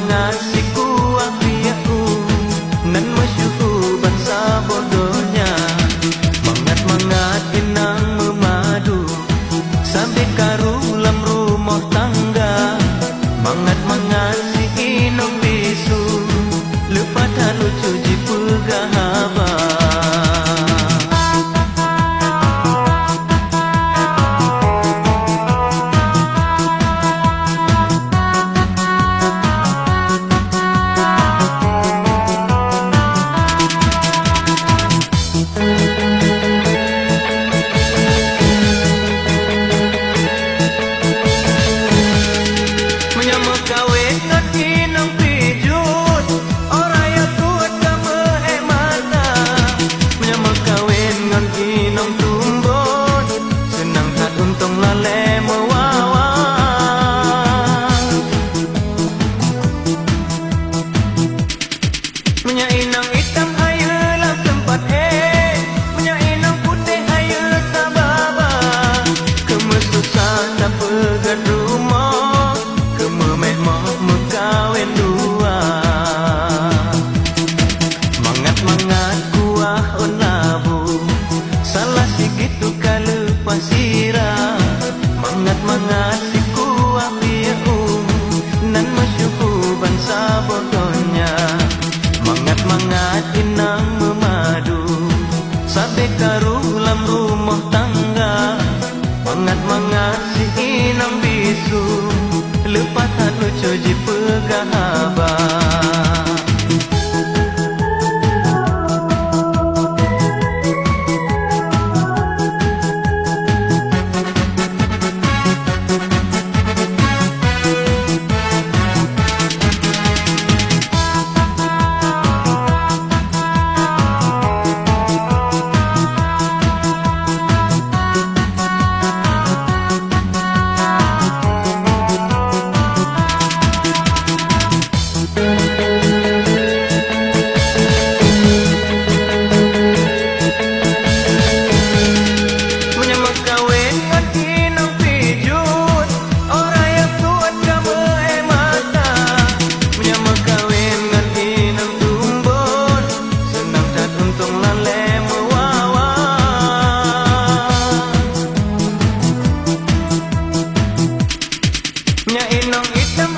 mengasiku apiaku nan masyukur bangsa bodohnya. Mangat-mangat inang memadu sampai karulam rumah tangga. Mangat-mangat si inong bisu lepas lucu ji pegahaba. Mangat si kuah piau nan masyukur bangsa bodohnya. Mangat-mangat inang memadu sampai karulam rumah tangga. Mangat-mangat si inang bisu lepas lucu ji pegahaba. Inong hitam